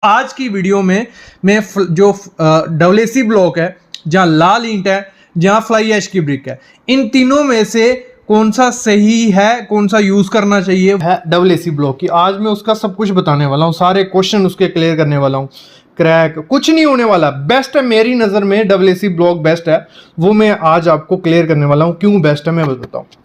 आज की वीडियो में मैं जो डब्ल्यूएसी ब्लॉक है, जहां लाल ईंट है, जहां फ्लाई ऐश की ब्रिक है, इन तीनों में से कौन सा सही है, कौन सा यूज करना चाहिए है डब्ल्यूएसी ब्लॉक की। आज मैं उसका सब कुछ बताने वाला हूं, सारे क्वेश्चन उसके क्लियर करने वाला हूं। क्रैक कुछ नहीं होने वाला, बेस्ट है मेरी नज़र में, डब्ल्यूएसी ब्लॉक बेस्ट है, वो मैं आज आपको क्लियर करने वाला हूं। क्यों बेस्ट है मैं बताता हूं।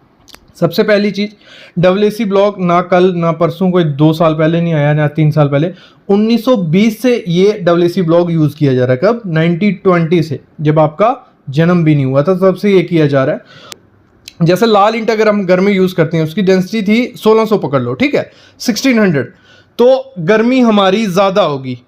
सबसे पहली चीज, डब्ल्यूएसी ब्लॉक ना कल ना परसों, कोई 2 साल पहले नहीं आया ना 3 साल पहले, 1920 से ये डब्ल्यूएसी ब्लॉक यूज किया जा रहा है। कब? 1920 से, जब आपका जन्म भी नहीं हुआ था तब से ये किया जा रहा है। जैसे लाल ईंट अगर हम घर में यूज करते हैं, उसकी डेंसिटी थी 1600 पकड़ लो, ठीक है, 1600, तो गर्मी हमारी ज्यादा होगी,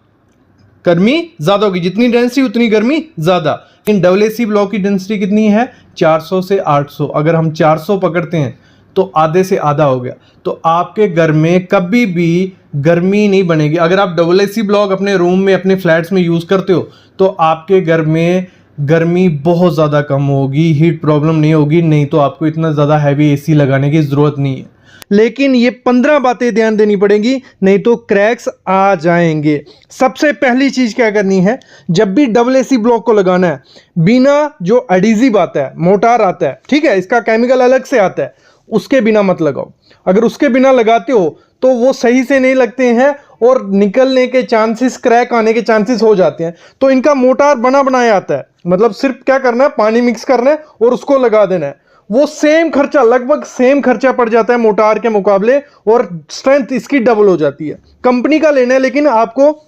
गर्मी ज्यादा होगी, जितनी डेंसिटी उतनी गर्मी ज्यादा। लेकिन डब्ल्यूएसी ब्लॉक की डेंसिटी कितनी है? 400 से 800। अगर हम 400 पकड़ते हैं तो आधे से आधा हो गया, तो आपके घर में कभी भी गर्मी नहीं बनेगी। अगर आप डब्ल्यूएसी ब्लॉक अपने रूम में, अपने फ्लैट्स में यूज करते हो तो आपके घर में गर्मी बहुत ज़्यादा कम होगी, हीट प्रॉब्लम नहीं होगी। नहीं तो आपको इतना ज़्यादा हैवी एसी लगाने की ज़रूरत नहीं है। लेकिन ये 15 बातें ध्यान देनी पड़ेंगी, नहीं तो क्रैक्स आ जाएंगे। सबसे पहली चीज क्या करनी है, जब भी डब्ल्यूएसी ब्लॉक को लगाना है, बिना जो एडिजिव आता है, मोटार आता है, ठीक है, इसका केमिकल अलग से आता है, उसके बिना मत लगाओ। अगर उसके बिना लगाते हो तो वो सही से नहीं लगते हैं और निकलने के चांसेस, क्रैक आने के चांसेस हो जाते हैं। तो इनका मोटार बना बनाया आता है, मतलब सिर्फ क्या करना है, पानी मिक्स करना है और उसको लगा देना है। वो सेम खर्चा, लगभग सेम खर्चा पड़ जाता है मोटार के मुकाबले, और स्ट्रेंथ इसकी डबल हो जाती है। कंपनी का लेना है, लेकिन आपको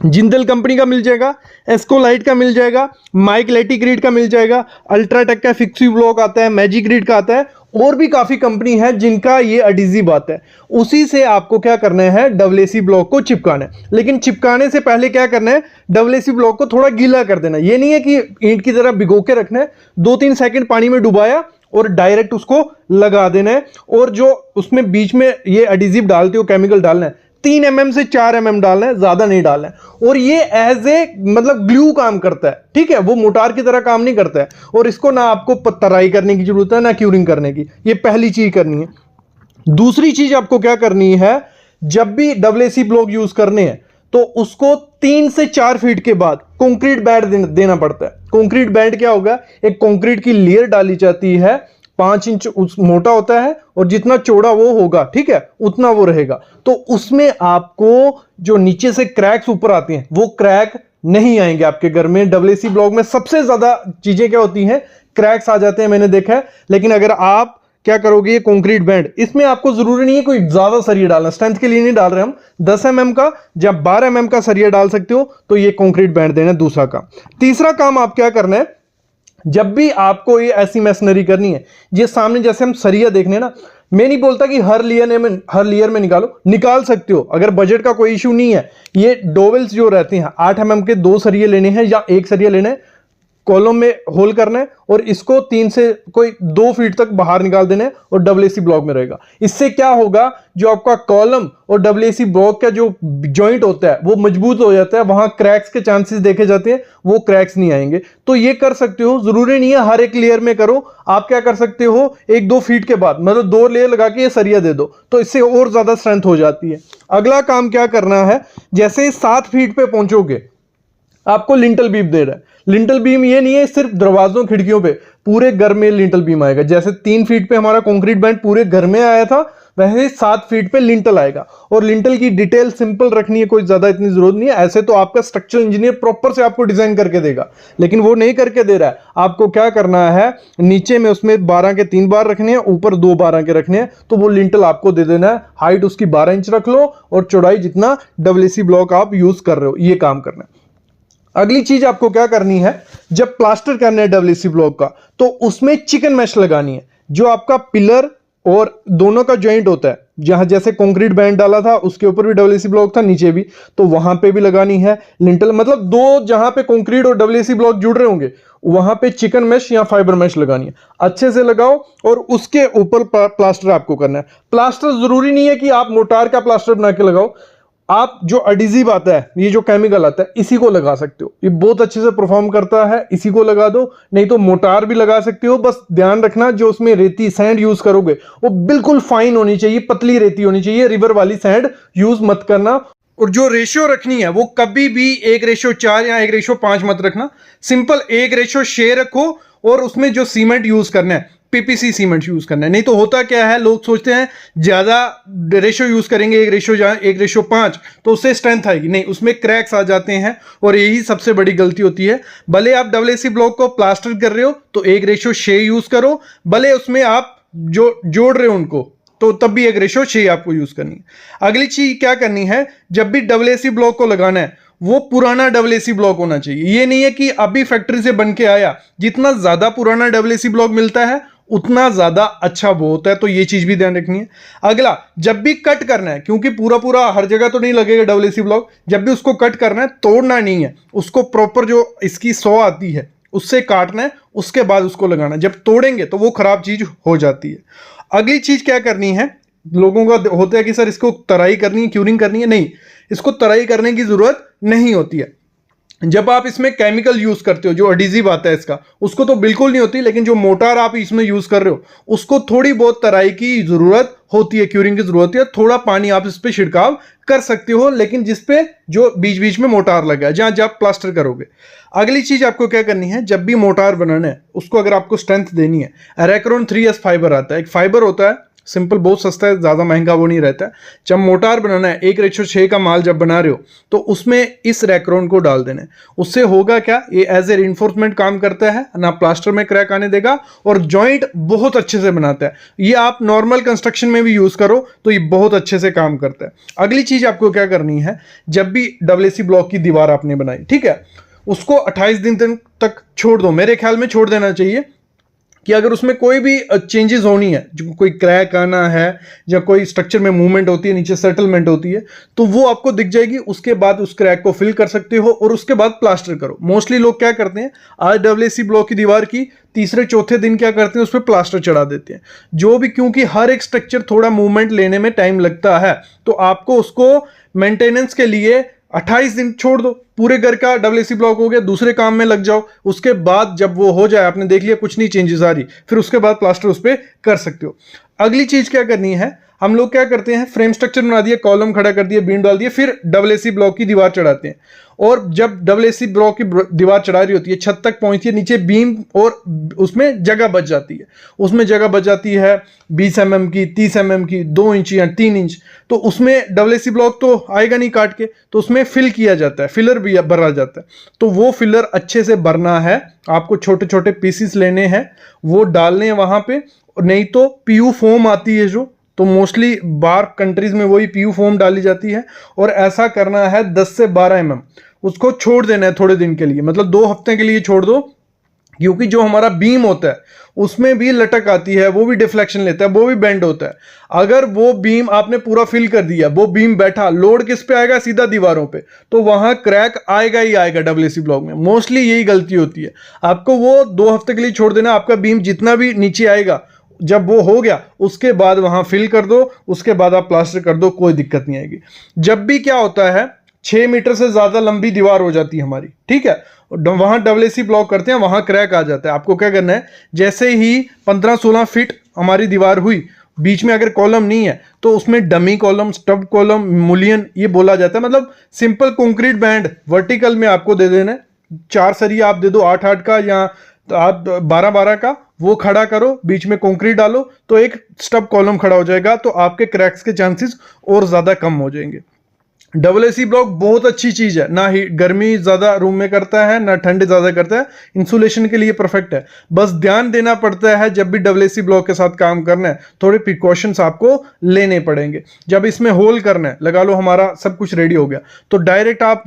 जिंदल कंपनी का मिल जाएगा, एस्कोलाइट का मिल जाएगा, माइक लेटिग्रीड का मिल जाएगा, अल्ट्राटेक का फिक्सी ब्लॉक आता है, मैजिग्रीड का आता है, और भी काफी कंपनी है जिनका ये एडिजिव आता है। उसी से आपको क्या करना है, डब्ल्यूएसी ब्लॉक को चिपकाना है। लेकिन चिपकाने से पहले क्या करना है, डब्ल्यूएसी ब्लॉक को थोड़ा गीला कर देना। ये नहीं है कि ईंट की तरह भिगो के रखना है, 2-3 सेकंड पानी में डुबाया और डायरेक्ट उसको लगा देना है। और जो उसमें बीच में ये एडिजिव डालते हो, केमिकल डालना है, 3 mm से 4 mm डालना है, ज्यादा नहीं डालना है। और ये एज ए मतलब ग्लू काम करता है, ठीक है, वो मोटार की तरह काम नहीं करता है। और इसको ना आपको तराई करने की जरूरत है ना क्यूरिंग करने की, ये पहली चीज करनी है। दूसरी चीज आपको क्या करनी है, जब भी डब्ल्यूएसी ब्लॉक यूज करने हैं तो उसको 3 से 4 फीट के बाद कंक्रीट बैंड देना पड़ता है। कंक्रीट बैंड क्या होगा, एक कंक्रीट की लेयर डाली जाती है, 5 इंच मोटा होता है, और जितना चौड़ा वो होगा, ठीक है, उतना वो रहेगा। तो उसमें आपको जो नीचे से क्रैक्स ऊपर आते हैं, वो क्रैक नहीं आएंगे आपके घर में। डब्ल्यूएसी ब्लॉक में सबसे ज्यादा चीजें क्या होती हैं, क्रैक्स आ जाते हैं, मैंने देखा है। लेकिन अगर आप क्या करोगे, ये कंक्रीट बैंड, इसमें आपको जरूरी नहीं है कोई ज्यादा सरिया डालना, स्ट्रेंथ के लिए नहीं डाल रहे हम, 10 mm का या 12 mm का सरिया डाल सकते हो, तो ये कंक्रीट बैंड देना है दूसरा काम। तीसरा काम आप क्या करना है, जब भी आपको ये ऐसी मैसनरी करनी है, ये सामने जैसे हम सरिया देखने ना, मैं नहीं बोलता कि हर लेयर में निकालो, निकाल सकते हो अगर बजट का कोई इशू नहीं है। ये डोवेल्स जो रहते हैं, 8 mm के 2 सरिये लेने हैं या 1 सरिया लेना है, कॉलम में होल करना है और इसको 3 से कोई 2 फीट तक बाहर निकाल देना है, और डब्ल्यूएसी ब्लॉक में रहेगा। इससे क्या होगा, जो आपका कॉलम और डब्ल्यूएसी ब्लॉक का जो जॉइंट होता है वो मजबूत हो जाता है, वहां क्रैक्स के चांसेस देखे जाते हैं, वो क्रैक्स नहीं आएंगे। तो ये कर सकते हो, जरूरी नहीं है हर एक लेयर में करो। आप क्या कर सकते हो, 1-2 फीट के बाद, मतलब 2 लेयर लगा के ये सरिया दे दो, तो इससे और ज्यादा स्ट्रेंथ हो जाती है। अगला काम क्या करना है, जैसे 7 फीट पे पहुंचोगे, आपको लिंटल बीम दे रहा है। लिंटल बीम ये नहीं है सिर्फ दरवाजों खिड़कियों पे, पूरे घर में लिंटल बीम आएगा। जैसे 3 फीट पे हमारा कंक्रीट बैंड पूरे घर में आया था, वैसे 7 फीट पे लिंटल आएगा। और लिंटल की डिटेल सिंपल रखनी है, कोई ज्यादा इतनी जरूरत नहीं है। ऐसे तो आपका स्ट्रक्चरल इंजीनियर प्रॉपर से आपको डिजाइन करके देगा, लेकिन वो नहीं करके दे रहा है। आपको क्या करना है, नीचे में उसमें 12 के 3 बार रखने हैं, ऊपर 2 12 के रखने हैं, तो वो लिंटल आपको दे देना है। हाइट उसकी 12 इंच रख लो और चौड़ाई जितना डब्ल्यूएसी ब्लॉक आप यूज कर रहे हो, ये काम करना है। अगली चीज आपको क्या करनी है, जब प्लास्टर करना है डब्ल्यूएसी ब्लॉक का, तो उसमें चिकन मैश लगानी है। जो आपका पिलर और दोनों का जॉइंट होता है, जहां जैसे कंक्रीट बैंड डाला था उसके ऊपर भी डब्ल्यूएसी ब्लॉक था, नीचे भी, तो वहां पे भी लगानी है लिंटल। मतलब 2 जहां पे कंक्रीट और डब्ल्यूएसी ब्लॉक जुड़ रहे होंगे, वहां पे चिकन मैश या फाइबर मैश लगानी है। अच्छे से लगाओ और उसके ऊपर प्लास्टर आपको करना है। प्लास्टर जरूरी नहीं है कि आप मोटार का प्लास्टर बना के लगाओ, आप जो एडिजिव आता है, ये जो केमिकल आता है, इसी को लगा सकते हो। ये बहुत अच्छे से परफॉर्म करता है, इसी को लगा दो। नहीं तो मोटार भी लगा सकते हो। बस ध्यान रखना, जो उसमें रेती सैंड यूज करोगे वो बिल्कुल फाइन होनी चाहिए, पतली रेती होनी चाहिए। रिवर वाली सैंड यूज मत करना। और जो रेशियो रखनी है वो कभी भी 1:4 या 1:5 मत रखना, सिंपल 1:6 रखो और उसमें जो सीमेंट यूज करना है पीपीसी सीमेंट यूज करना है। नहीं तो होता क्या है, लोग सोचते हैं ज्यादा रेशियो यूज करेंगे 1:5 तो उससे स्ट्रेंथ आएगी, नहीं, उसमें क्रैक्स आ जाते हैं और यही सबसे बड़ी गलती होती है। भले आप डब्ल्यूएसी ब्लॉक को प्लास्टर कर रहे हो तो 1:6 यूज करो, भले उसमें आप जो जोड़ रहे हो उनको तो तब भी 1:6 आपको यूज करनी है। अगली चीज क्या करनी है, जब भी डब्ल्यूएसी ब्लॉक को लगाना है वो पुराना डब्ल्यूएसी ब्लॉक होना चाहिए। ये नहीं है कि अभी फैक्ट्री से बन के आया, जितना ज्यादा पुराना डब्ल्यूएसी ब्लॉक मिलता है उतना ज्यादा अच्छा वो होता है, तो ये चीज भी ध्यान रखनी है। अगला, जब भी कट करना है, क्योंकि पूरा पूरा हर जगह तो नहीं लगेगा डब्ल्यूएसी ब्लॉक, जब भी उसको कट करना है तोड़ना नहीं है, उसको प्रॉपर जो इसकी सौ आती है उससे काटना है, उसके बाद उसको लगाना है। जब तोड़ेंगे तो वो खराब चीज हो जाती है। अगली चीज क्या करनी है, लोगों का होता है कि सर इसको तराई करनी है, क्यूरिंग करनी है, नहीं, इसको तराई करने की जरूरत नहीं होती है। जब आप इसमें केमिकल यूज करते हो, जो एडिजिव आता है इसका, उसको तो बिल्कुल नहीं होती, लेकिन जो मोटार आप इसमें यूज कर रहे हो उसको थोड़ी बहुत तराई की जरूरत होती है, क्यूरिंग की जरूरत है। थोड़ा पानी आप इस पे छिड़काव कर सकते हो, लेकिन जिसपे जो बीच बीच में मोटार लगा है, जहां जब प्लास्टर करोगे। अगली चीज आपको क्या करनी है, जब भी मोटार बनाना है उसको अगर आपको स्ट्रेंथ देनी है, एरेक्रोन 3S फाइबर आता है, एक फाइबर होता है सिंपल, बहुत सस्ता है, ज्यादा महंगा वो नहीं रहता है। जब मोटार बनाना है 1:6 का माल जब बना रहे हो तो उसमें इस रैक्रोन को डाल देना है। उससे होगा क्या, ये एज ए रिइंफोर्समेंट काम करता है ना, प्लास्टर में क्रैक आने देगा और जॉइंट बहुत अच्छे से बनाता है। ये आप नॉर्मल कंस्ट्रक्शन में भी यूज करो तो ये बहुत अच्छे से काम करता है। अगली चीज आपको क्या करनी है, जब भी डब्ल्यूएसी ब्लॉक की दीवार आपने बनाई, ठीक है, उसको 28 दिन तक छोड़ दो, मेरे ख्याल में छोड़ देना चाहिए, कि अगर उसमें कोई भी चेंजेस होनी है, जो कोई क्रैक आना है या कोई स्ट्रक्चर में मूवमेंट होती है, नीचे सेटलमेंट होती है, तो वो आपको दिख जाएगी। उसके बाद उस क्रैक को फिल कर सकते हो और उसके बाद प्लास्टर करो। मोस्टली लोग क्या करते हैं, आज डब्ल्यूएसी ब्लॉक की दीवार की तीसरे चौथे दिन क्या करते हैं, उस पर प्लास्टर चढ़ा देते हैं, जो भी, क्योंकि हर एक स्ट्रक्चर थोड़ा मूवमेंट लेने में टाइम लगता है, तो आपको उसको मेंटेनेंस के लिए 28 दिन छोड़ दो। पूरे घर का डब्ल्यूएसी ब्लॉक हो गया, दूसरे काम में लग जाओ। उसके बाद जब वो हो जाए, आपने देख लिया कुछ नहीं चेंजेस आ रही, फिर उसके बाद प्लास्टर उस पर कर सकते हो। अगली चीज क्या करनी है, हम लोग क्या करते हैं, फ्रेम स्ट्रक्चर बना दिया, कॉलम खड़ा कर दिया, बीम डाल दिया, फिर डब्ल्यूएसी ब्लॉक की दीवार चढ़ाते हैं। और जब डब्ल्यूएसी ब्लॉक की दीवार चढ़ा रही होती है, छत तक पहुंचती है, नीचे बीम और उसमें जगह बच जाती है, उसमें जगह बच जाती है 20 mm की, 30 mm की, 2 इंच या 3 इंच, तो उसमें डब्ल्यूएसी ब्लॉक तो आएगा नहीं काट के, तो उसमें फिल किया जाता है, फिलर भी भरा जाता है। तो वो फिलर अच्छे से भरना है, आपको छोटे छोटे पीसीस लेने हैं, वो डालने हैं वहां पे। नहीं तो पीयू फोम आती है जो, तो मोस्टली बाहर कंट्रीज में वही पीयू फोम डाली जाती है, और ऐसा करना है 10 से 12 mm। उसको छोड़ देना है थोड़े दिन के लिए, मतलब 2 हफ्ते के लिए छोड़ दो, क्योंकि जो हमारा बीम होता है उसमें भी लटक आती है, वो भी डिफ्लेक्शन लेता है, वो भी बेंड होता है। अगर वो बीम आपने पूरा फिल कर दिया, वो बीम बैठा, लोड किस पे आएगा, सीधा दीवारों पे, तो वहां क्रैक आएगा ही आएगा डब्ल्यूएसी ब्लॉक में। मोस्टली यही गलती होती है। आपको वो 2 हफ्ते के लिए छोड़ देना, आपका बीम जितना भी नीचे आएगा, जब वो हो गया उसके बाद वहां फिल कर दो, उसके बाद आप प्लास्टर कर दो, कोई दिक्कत नहीं आएगी। जब भी क्या होता है, 6 मीटर से ज्यादा लंबी दीवार हो जाती है हमारी, ठीक है, वहां डब्ल्यूएसी ब्लॉक करते हैं, वहां क्रैक आ जाता है। आपको क्या करना है, जैसे ही 15-16 फीट हमारी दीवार हुई, बीच में अगर कॉलम नहीं है तो उसमें डमी कॉलम, स्टब कॉलम, मुलियन ये बोला जाता है, मतलब सिंपल कंक्रीट बैंड वर्टिकल में आपको दे देना है। 4 सरिया आप दे दो 8-8 का, या तो आप 12-12 का, वो खड़ा करो, बीच में कंक्रीट डालो, तो एक स्टब कॉलम खड़ा हो जाएगा, तो आपके क्रैक्स के चांसेस और ज्यादा कम हो जाएंगे। डब्ल्यूएसी ब्लॉक बहुत अच्छी चीज है, ना ही गर्मी ज्यादा रूम में करता है, ना ठंड ज्यादा करता है, इंसुलेशन के लिए परफेक्ट है। बस ध्यान देना पड़ता है, जब भी डब्ल्यूएसी ब्लॉक के साथ काम करना है थोड़े प्रिकॉशंस आपको लेने पड़ेंगे। जब इसमें होल करना है, लगा लो हमारा सब कुछ रेडी हो गया, तो डायरेक्ट आप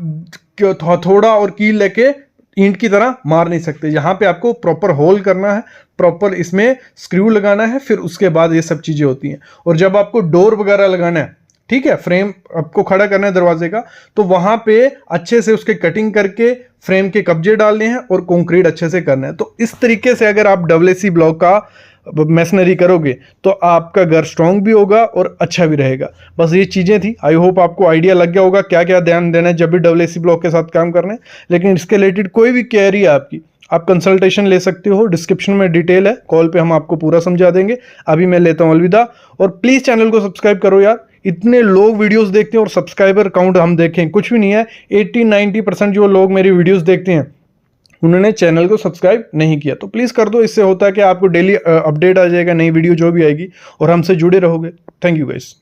थोड़ा और कील लेके ईंट की तरह मार नहीं सकते। यहाँ पे आपको प्रॉपर होल करना है, प्रॉपर इसमें स्क्रू लगाना है, फिर उसके बाद ये सब चीजें होती हैं। और जब आपको डोर वगैरह लगाना है, ठीक है, फ्रेम आपको खड़ा करना है दरवाजे का, तो वहां पे अच्छे से उसके कटिंग करके फ्रेम के कब्जे डालने हैं और कंक्रीट अच्छे से करना है। तो इस तरीके से अगर आप डब्ल्यूएसी ब्लॉक का मैसनरी करोगे तो आपका घर स्ट्रांग भी होगा और अच्छा भी रहेगा। बस ये चीजें थी, आई होप आपको आइडिया लग गया होगा क्या क्या ध्यान देना है जब भी डब्ल्यूएसी ब्लॉक के साथ काम करना है। लेकिन इसके रिलेटेड कोई भी क्वेरी है आपकी, आप कंसल्टेशन ले सकते हो, डिस्क्रिप्शन में डिटेल है, कॉल पे हम आपको पूरा समझा देंगे। अभी मैं लेता हूं अलविदा, और प्लीज चैनल को सब्सक्राइब करो यार, इतने लोग वीडियोस देखते हैं और सब्सक्राइबर काउंट हम देखें कुछ भी नहीं है। 80-90% जो लोग मेरी वीडियोस देखते हैं उन्होंने चैनल को सब्सक्राइब नहीं किया। तो प्लीज़ कर दो, इससे होता है कि आपको डेली अपडेट आ जाएगा, नई वीडियो जो भी आएगी, और हमसे जुड़े रहोगे। Thank you guys.